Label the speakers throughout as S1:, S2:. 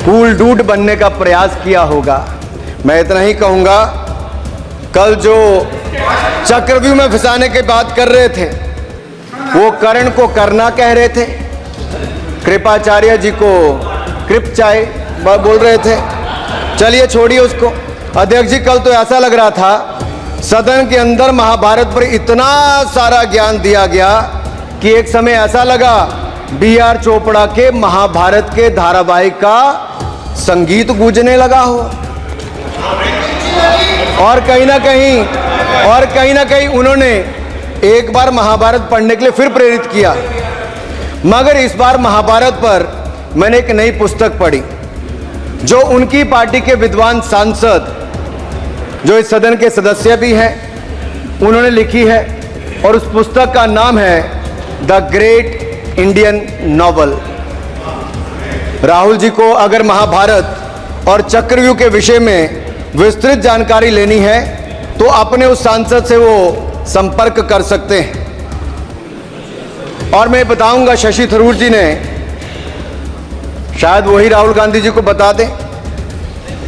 S1: Cool dude बनने का प्रयास किया होगा। मैं इतना ही कहूंगा, कल जो चक्रव्यूह में फंसाने की बात कर रहे थे वो कर्ण को करना कह रहे थे, कृपाचार्य जी को कृपचाय बोल रहे थे। चलिए छोड़िए उसको। अध्यक्ष जी, कल तो ऐसा लग रहा था सदन के अंदर महाभारत पर इतना सारा ज्ञान दिया गया कि एक समय ऐसा लगा B.R. चोपड़ा के महाभारत के धारावाहिक का संगीत गूंजने लगा हो। और कहीं ना कहीं उन्होंने एक बार महाभारत पढ़ने के लिए फिर प्रेरित किया। मगर इस बार महाभारत पर मैंने एक नई पुस्तक पढ़ी जो उनकी पार्टी के विद्वान सांसद, जो इस सदन के सदस्य भी हैं, उन्होंने लिखी है। और उस पुस्तक का नाम है the great Indian novel. Rahul ji को अगर महाभारत और चक्रव्यूह के विषय में विस्तृत जानकारी लेनी है तो अपने उस सांसद से वो संपर्क कर सकते हैं। और मैं बताऊंगा, शशि थरूर जी ने, शायद वही राहुल गांधी जी को बता दें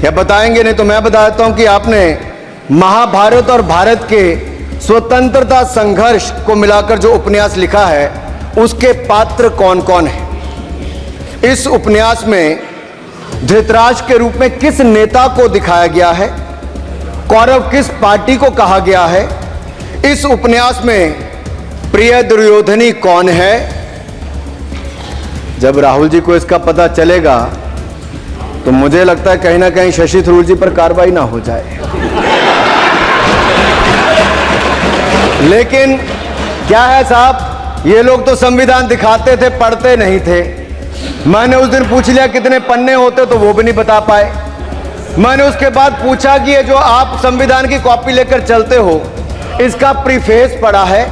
S1: या बताएंगे, नहीं तो मैं बता देता हूं कि आपने महाभारत और भारत के स्वतंत्रता संघर्ष को मिलाकर जो उपन्यास लिखा है उसके पात्र कौन कौन हैं। इस उपन्यास में धृतराष्ट्र के रूप में किस नेता को दिखाया गया है, कौरव किस पार्टी को कहा गया है, इस उपन्यास में प्रिय दुर्योधनी कौन है। जब राहुल जी को इसका पता चलेगा तो मुझे लगता है कहीं ना कहीं शशि थरूर जी पर कार्रवाई ना हो जाए। लेकिन क्या है साहब, ये लोग तो संविधान दिखाते थे, पढ़ते नहीं थे। मैंने उस दिन पूछ लिया कितने पन्ने होते, तो वो भी नहीं बता पाए। मैंने उसके बाद पूछा कि ये जो आप संविधान की कॉपी लेकर चलते हो, इसका प्रीफेस पढ़ा है,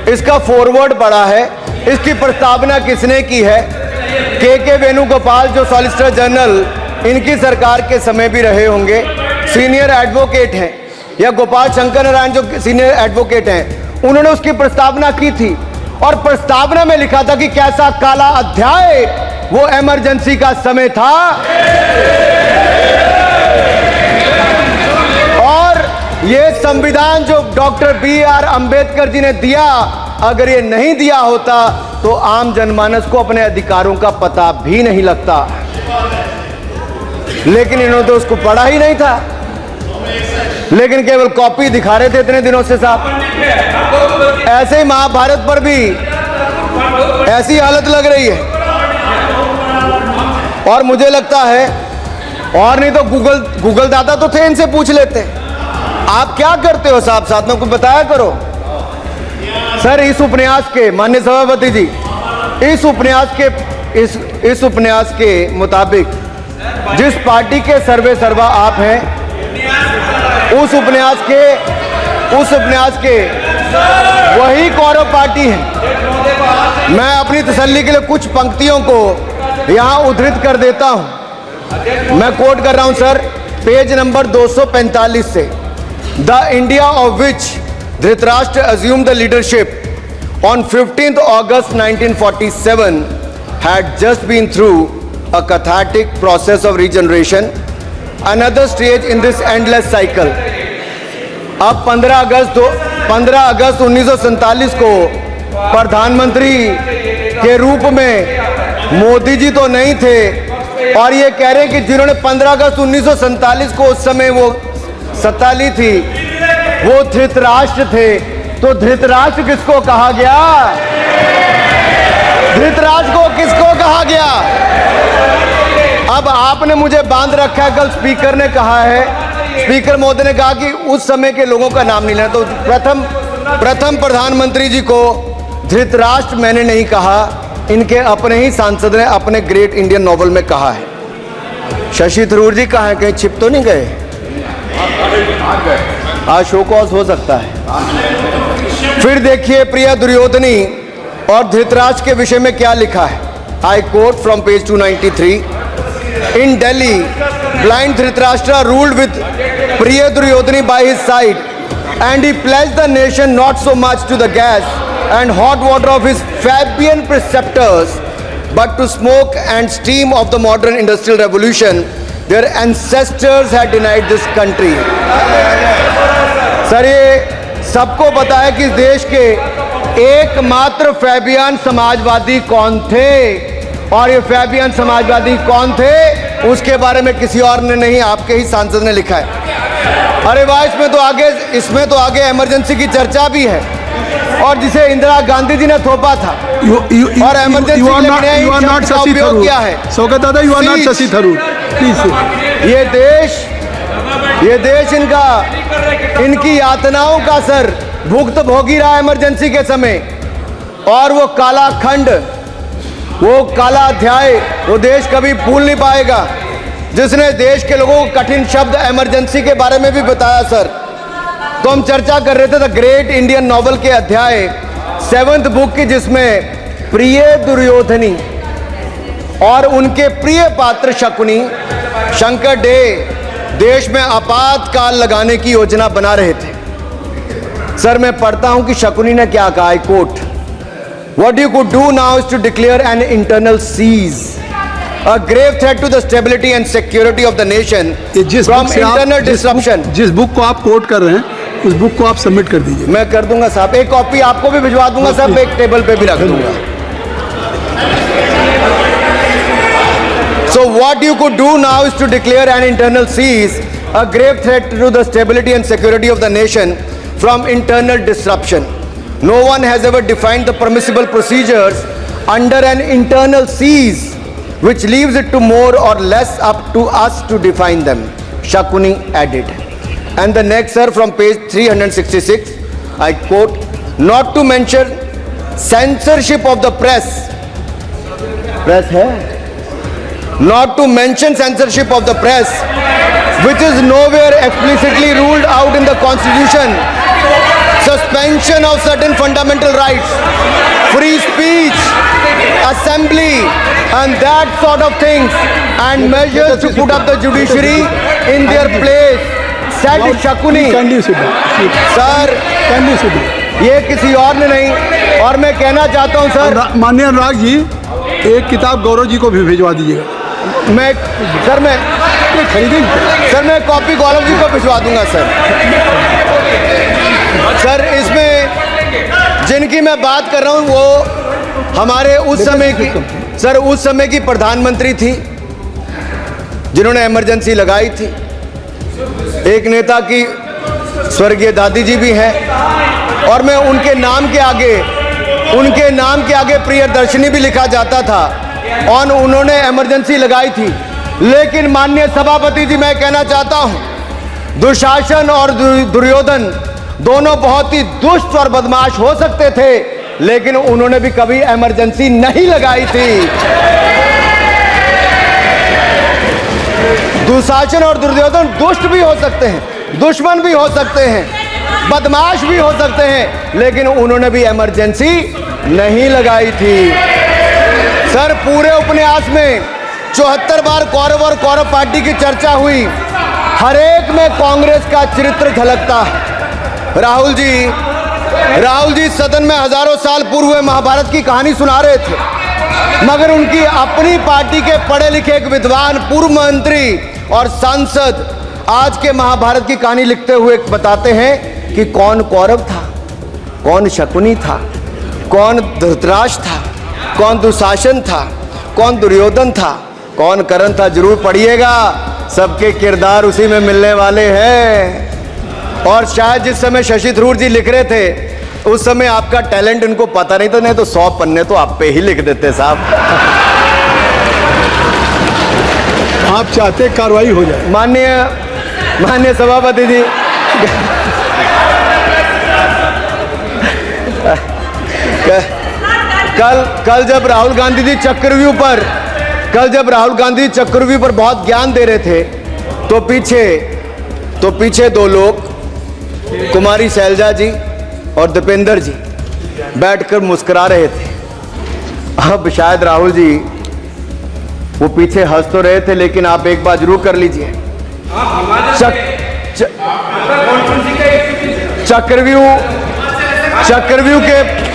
S1: इसका फॉरवर्ड पढ़ा है, इसकी प्रस्तावना किसने की है। के वेणुगोपाल जो सॉलिसिटर जनरल इनकी सरकार के समय भी रहे होंगे, सीनियर एडवोकेट हैं, या गोपाल शंकर नारायण जो सीनियर एडवोकेट हैं, उन्होंने उसकी प्रस्तावना की थी। और प्रस्तावना में लिखा था कि कैसा काला अध्याय वो इमरजेंसी का समय था। और ये संविधान जो डॉक्टर B.R. अंबेडकर जी ने दिया, अगर ये नहीं दिया होता तो आम जनमानस को अपने अधिकारों का पता भी नहीं लगता। लेकिन इन्होंने तो उसको पढ़ा ही नहीं था, लेकिन केवल कॉपी दिखा रहे थे इतने दिनों से साहब। ऐसे ही महाभारत पर भी ऐसी हालत लग रही है। और मुझे लगता है, और नहीं तो गूगल दादा तो थे, इनसे पूछ लेते। आप क्या करते हो साहब, साथ में कुछ बताया करो। सर, इस उपन्यास के, माननीय सभापति जी, इस उपन्यास के मुताबिक जिस पार्टी के सर्वे सर्वा आप हैं, उस उपन्यास के वही कौरव पार्टी है। मैं अपनी तसल्ली के लिए कुछ पंक्तियों को यहां उद्धृत कर देता हूं। मैं कोट कर रहा हूं सर, पेज नंबर 245 से। The India of which Dhritarashtra assumed the leadership on 15th August 1947 had just been through a cathartic process of regeneration, another stage in this endless cycle. अब 15 अगस्त 1947 को प्रधानमंत्री के रूप में मोदी जी तो नहीं थे, और ये कह रहे हैं कि जिन्होंने 15 अगस्त 1947 को उस समय वो सत्ता ली थी वो धृतराष्ट्र थे। तो धृतराष्ट्र किसको कहा गया? धृतराष्ट्र को किसको कहा गया? अब आपने मुझे बांध रखा है। कल स्पीकर ने कहा है, स्पीकर महोदय ने कहा कि उस समय के लोगों का नाम नहीं लेना। तो प्रथम प्रधानमंत्री जी को धृतराष्ट्र मैंने नहीं कहा, इनके अपने ही सांसद ने अपने ग्रेट इंडियन नॉवल में कहा है। शशि थरूर जी कहाँ हैं? कहीं छिप तो नहीं गए? आज शो कॉज हो सकता है। फिर देखिए प्रिय दुर्योधनी और धृतराष्ट्र के विषय में क्या लिखा है। I quote from page 293। In Delhi, blind Dhritarashtra ruled with Priya Duryodhani by his side, and he pledged the nation not so much to the gas and hot water of his Fabian preceptors, but to smoke and steam of the modern industrial revolution. Their ancestors had denied this country. Sir, ये सबको पता है कि इस देश के एकमात्र Fabian Samajwadi कौन थे, और ये फैबियन समाजवादी कौन थे उसके बारे में किसी और ने नहीं, आपके ही सांसद ने लिखा है। अरे वाह, इसमें तो आगे इमरजेंसी की चर्चा भी है, और जिसे इंदिरा गांधी जी ने थोपा था और इमरजेंसी का उपयोग किया है।
S2: शौकत दादा, you are not Shashi Tharoor, please.
S1: ये देश इनकी यातनाओं का सर भुगत भोगी रहा इमरजेंसी के समय, और वो काला खंड, वो काला अध्याय वो देश कभी भूल नहीं पाएगा, जिसने देश के लोगों को कठिन शब्द इमरजेंसी के बारे में भी बताया। सर, तो हम चर्चा कर रहे थे द ग्रेट इंडियन नॉवल के अध्याय 7th बुक की, जिसमें प्रिय दुर्योधनी और उनके प्रिय पात्र शकुनी शंकर डे देश में आपातकाल लगाने की योजना बना रहे थे। सर, मैं पढ़ता हूं कि शकुनी ने क्या कहा, I quote, What you could do now is to declare an internal seize, a grave threat to the stability and security of the nation from internal disruption.
S2: जिस बुक को आप कोट कर रहे हैं, उस बुक को आप सबमिट कर दीजिए।
S1: मैं कर दूंगा साहब, एक कॉपी आपको भी भिजवा दूंगा साहब, एक टेबल पे भी रख दूंगा। So what you could do now is to declare an internal seize, a grave threat to the stability and security of the nation from internal disruption. No one has ever defined the permissible procedures under an internal seize, which leaves it to more or less up to us to define them, Shakuni added. And the next, sir, from page 366, I quote, not to mention censorship of the press. Press hai? Not to mention censorship of the press, which is nowhere explicitly ruled out in the Constitution. Suspension of certain fundamental rights, free speech, assembly, and that sort of things, and measures to put up the judiciary in their place, said Shakuni. Sir, ये किसी और ने नहीं, और मैं कहना चाहता हूँ सर,
S2: माननीय अनुराग जी, एक किताब गौरव जी को भी भिजवा दीजिएगा।
S1: मैं कॉपी गौरव जी को भिजवा दूंगा सर, इसमें जिनकी मैं बात कर रहा हूं वो हमारे उस समय की प्रधानमंत्री थी, जिन्होंने इमरजेंसी लगाई थी। एक नेता की स्वर्गीय दादी जी भी हैं, और मैं उनके नाम के आगे प्रियदर्शनी भी लिखा जाता था, और उन्होंने इमरजेंसी लगाई थी। लेकिन माननीय सभापति जी, मैं कहना चाहता हूं, दुशासन और दुर्योधन दोनों बहुत ही दुष्ट और बदमाश हो सकते थे, लेकिन उन्होंने भी कभी इमरजेंसी नहीं लगाई थी। दुशासन और दुर्योधन दुष्ट भी हो सकते हैं, दुश्मन भी हो सकते हैं, बदमाश भी हो सकते हैं, लेकिन उन्होंने भी इमरजेंसी नहीं लगाई थी। सर, पूरे उपन्यास में 74 बार कौरव और कौरव पार्टी की चर्चा हुई, हर एक में कांग्रेस का चरित्र झलकता है। राहुल जी सदन में हजारों साल पूर्व हुए महाभारत की कहानी सुना रहे थे, मगर उनकी अपनी पार्टी के पढ़े लिखे एक विद्वान पूर्व मंत्री और सांसद आज के महाभारत की कहानी लिखते हुए बताते हैं कि कौन कौरव था, कौन शकुनी था, कौन धृतराष्ट्र था, कौन दुशासन था, कौन दुर्योधन था, कौन कर्ण था। जरूर पढ़िएगा, सबके किरदार उसी में मिलने वाले हैं। और शायद जिस समय शशि थरूर जी लिख रहे थे, उस समय आपका टैलेंट इनको पता नहीं था, नहीं तो 100 पन्ने तो आप पे ही लिख देते साहब।
S2: आप चाहते कार्रवाई हो जाए।
S1: माननीय सभापति जी, कल जब राहुल गांधी जी चक्रव्यूह पर बहुत ज्ञान दे रहे थे, तो पीछे दो लोग, कुमारी शैलजा जी और दीपेंद्र जी, बैठकर मुस्कुरा रहे थे। अब शायद राहुल जी वो पीछे हंस तो रहे थे, लेकिन आप एक बात जरूर कर लीजिए,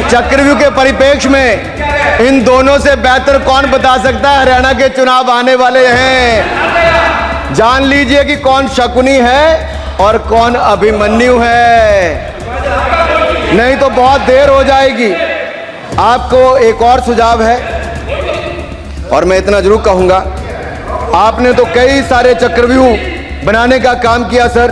S1: चक्रव्यूह के परिप्रेक्ष्य में इन दोनों से बेहतर कौन बता सकता है? हरियाणा के चुनाव आने वाले हैं, जान लीजिए कि कौन शकुनी है और कौन अभिमन्यु है, नहीं तो बहुत देर हो जाएगी। आपको एक और सुझाव है, और मैं इतना जरूर कहूंगा, आपने तो कई सारे चक्रव्यूह बनाने का काम किया सर,